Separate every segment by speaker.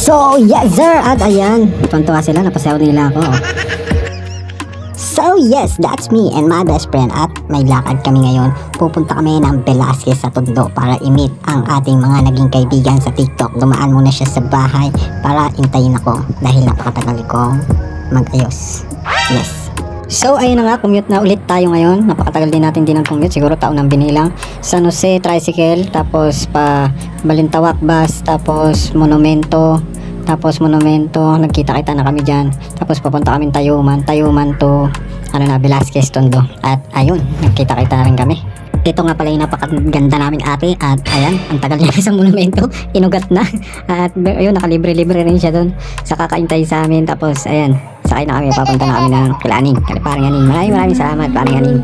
Speaker 1: So, yes sir, at ayan, tuwan-tuwa sila, napasayaw nila ako. So yes, that's me and my best friend at may lakad kami ngayon. Pupunta kami ng Velasquez sa Tondo para i-meet ang ating mga naging kaibigan sa TikTok. Dumaan muna siya sa bahay para intayin ako dahil napakatagal kong mag-ayos. Yes. So ayun na nga, commute na ulit tayo ngayon. Napakatagal din natin din ang commute, siguro taon ng binilang. San Jose tricycle, tapos pa Balintawak bus, tapos Monumento, nagkita-kita na kami dyan. Tapos papunta kami Tayuman to Velasquez, Tondo. At ayun, nagkita-kita na rin kami. Ito nga pala yung napakaganda naming ate. At ayan, ang tagal niya sa Monumento, inugat na. At ayun, nakalibre-libre rin siya doon sa kakaintay sa amin. Tapos ayan, sakay na kami, papunta na kami ng Kilaning, Kaliparing Aning. Maraming salamat, Paring Aning.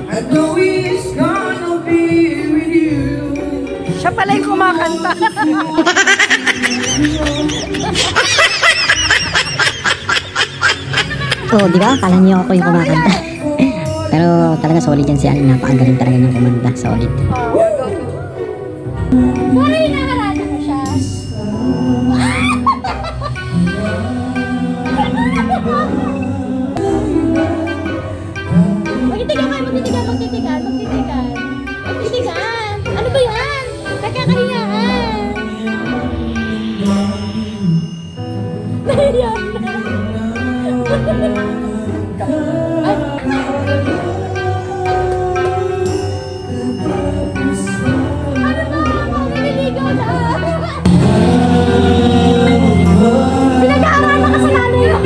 Speaker 2: I know it's gonna be with you.
Speaker 3: Siya pala yung kumakanta.
Speaker 1: So, di ba? Kala niyo ako yung kumakanta. Pero talaga solid yan si Aling. Napakagaling talaga ng kumanta. Solid.
Speaker 4: Sorry, nakalala ko siya. Magtitigan. Ano ba yan? Nakakahiyaan. Nahiya na. Ano ba? Naliligaw na. Pinag-aaral na kasalanan yun.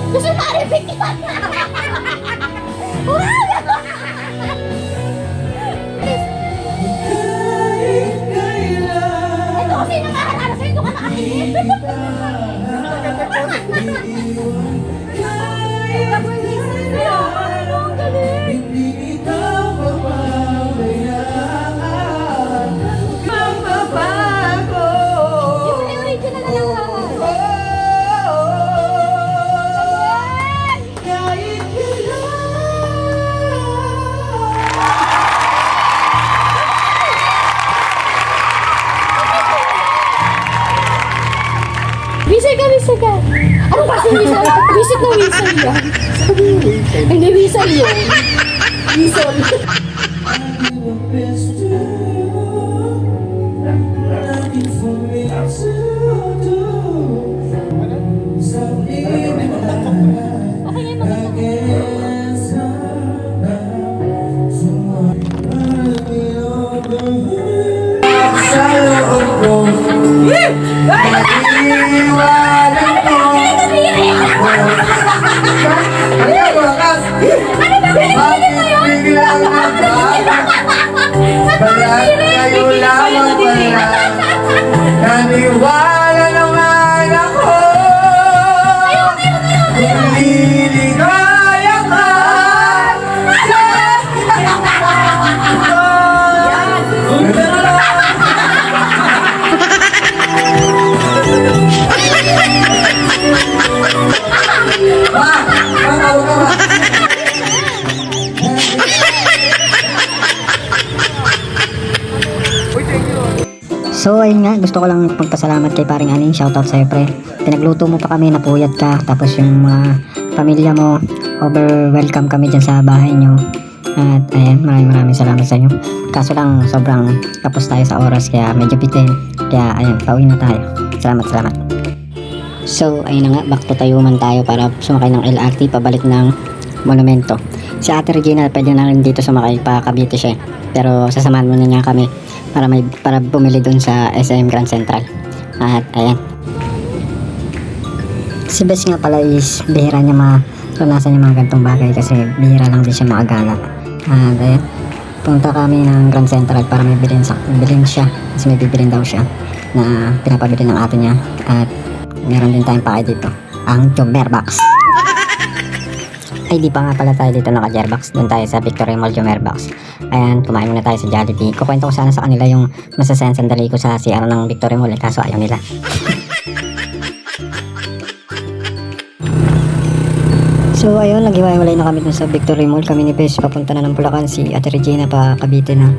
Speaker 4: Gusto ma-repeat yun! Ito kasi nakahalala sa'yo, ito ka nakatingin! Whistle ka. Ano kasi whistle? Visit na whistle yan. Hindi whistle yun. Whistle.
Speaker 2: Kayo lamang pala naniwala ng anak ko. Liligaya ka sa
Speaker 1: So ayun nga, gusto ko lang magpasalamat kay paring Aning. Shoutout sa'yo pre. Pinagluto mo pa kami, napuyat ka. Tapos yung mga pamilya mo, welcome kami dyan sa bahay nyo. At ayan, maraming salamat sa inyo. Kaso lang, sobrang tapos tayo sa oras, kaya medyo bitin. Kaya ayan, pauwi na tayo. Salamat. So ayun na nga, back to Tayuman tayo para sumakay ng LRT pabalik ng Monumento. Si Ate Regina pwede na rin dito sumakay, pa Cavite siya. Pero sasamahan muna niya kami para bumili dun sa SM Grand Central. At ayan. Si Bes nga pala is bihira niya maranasan yung mga gantong bagay kasi bihira lang din siya makagala. At ayan, punta kami ng Grand Central para may bilhin siya kasi may bibilin daw siya na pinapabili ng ate niya. At meron din tayong pake dito, ang Jomerbox. Ay di pa nga pala tayo dito naka-Jerbox. Doon tayo sa Victory Mall Jomerbox. Ayan, kumain muna tayo sa Jollibee. Kukwento ko sana sa kanila yung masasayan sandali ko sa CR ng Victory Mall, kaso ayaw nila. So ayun, naghiwalay na kami dun sa Victory Mall. Kami ni Bes papunta na ng Bulacan, si Ate Regina pa Cavite na.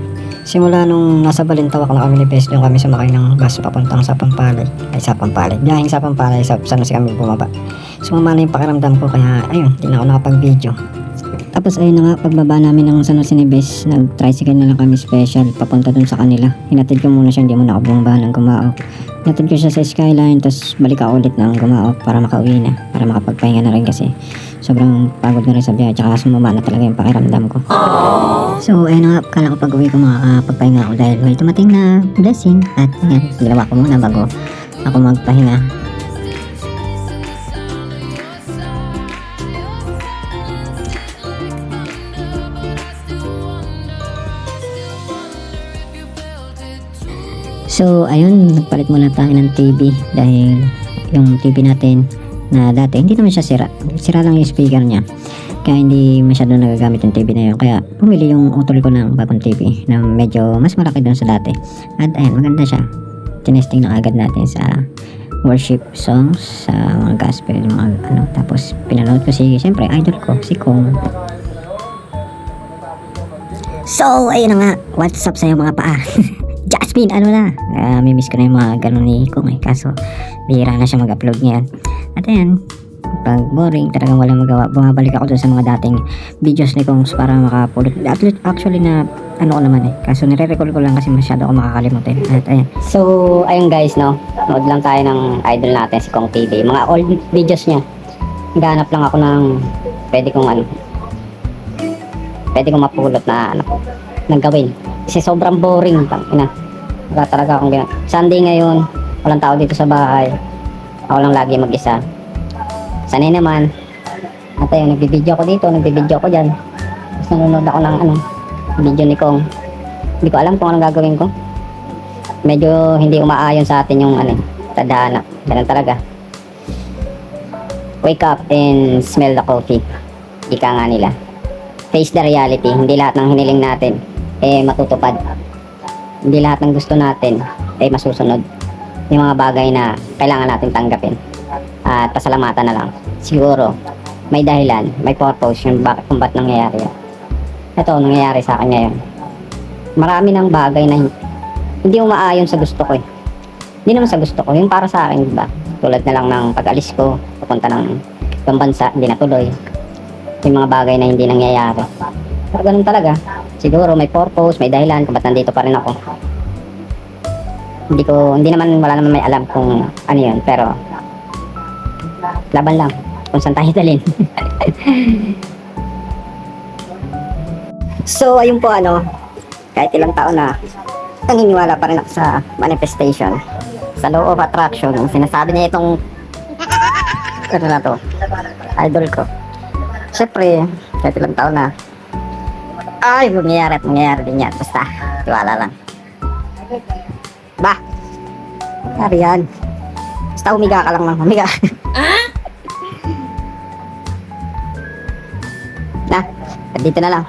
Speaker 1: Simula nung nasa Balintawak na kami ni Bes, doon kami sumakay ng bus papuntang sa Pampalay. Biyaheng sa Pampalay, sa San Jose kami bumaba. Sumama na yung pakiramdam ko, kaya ayun, hindi na ako nakapag-video. Tapos ayun na nga, pagbaba namin ng San Jose ni Bes, nag-tricycle na lang kami special papunta dun sa kanila. Hinatid ko muna siya, hindi muna ako bumaba ng Gumaok. Hinatid ko siya sa Skyline, tapos balik ako ulit ng Gumaok para makauwi na, para makapagpahinga na rin kasi sobrang pagod na rin sa biyahe, tsaka sumama na talaga yung pakiramdam ko. So ayun na nga, kala ko pag-uwi ko makakapagpahinga ako dahil may tumating na blessing. At yan, ginawa ko muna bago ako magpahinga. So ayun, nagpalit muna tayo ng TV dahil yung TV natin na dati hindi naman siya sira lang yung speaker niya, kaya hindi masyado nagagamit yung TV na yun. Kaya pumili yung utol ko ng bagong TV na medyo mas malaki doon sa dati. At ayun, maganda siya. Tinesting na agad natin sa worship songs, sa mga gospel, mga ano. Tapos pinanood ko siyempre idol ko, si Kong. So ayun na nga, what's up sa'yo mga paa? Jasmine, ano na? Mimiss ko na yung mga ganun ni Kong eh. Kaso, bihira na siya mag-upload ngayon. At ayan, pag boring, talagang walang magawa, bumabalik ako dun sa mga dating videos ni Kong para makapulot. Actually na, ano ko naman eh. Kaso nire-recall ko lang kasi masyado ako makakalimutin. At ayan. So, ayun guys, no? Nood lang tayo ng idol natin, si Kong TV. Mga old videos niya. Naghahanap lang ako ng pwede kong mapulot na nang gawin. Kasi sobrang boring, tangina. Wala talaga akong gano'n. Sunday ngayon, walang tao dito sa bahay. Ako lang lagi mag-isa. Sanay naman. At ayun, nagbibideo ako dito, nagbibideo ako dyan. Tapos nanonood ako ng video ni Kong. Hindi ko alam kung anong gagawin ko. Medyo hindi umaayon sa atin yung tadhana. Ganun talaga. Wake up and smell the coffee. Ika nga nila. Face the reality. Hindi lahat ng hiniling natin matutupad. Hindi lahat ng gusto natin masusunod. Yung mga bagay na kailangan natin tanggapin at pasalamatan na lang. Siguro may dahilan, may purpose yung kung ba't nangyayari yan. Ito, nangyayari sa akin ngayon. Marami ng bagay na hindi umaayon sa gusto ko Hindi naman sa gusto ko, yung para sa akin, diba? Tulad na lang ng pag-alis ko, papunta ng ibang bansa, hindi natuloy. Yung mga bagay na hindi nangyayari. Pero ganun talaga. Siguro may purpose, may dahilan kung ba't nandito pa rin ako. Wala naman may alam kung ano yun, pero laban lang kung saan tayo dalhin. So ayun po kahit ilang taon na naniniwala pa rin ako sa manifestation, sa law of attraction. Sinasabi niya itong idol ko. Siyempre, kahit ilang taon na ay, mangyayari din yan. Basta, tiwala lang. Ba? Nangyari yan. Basta humiga ka lang ng humiga. Na, dito na lang.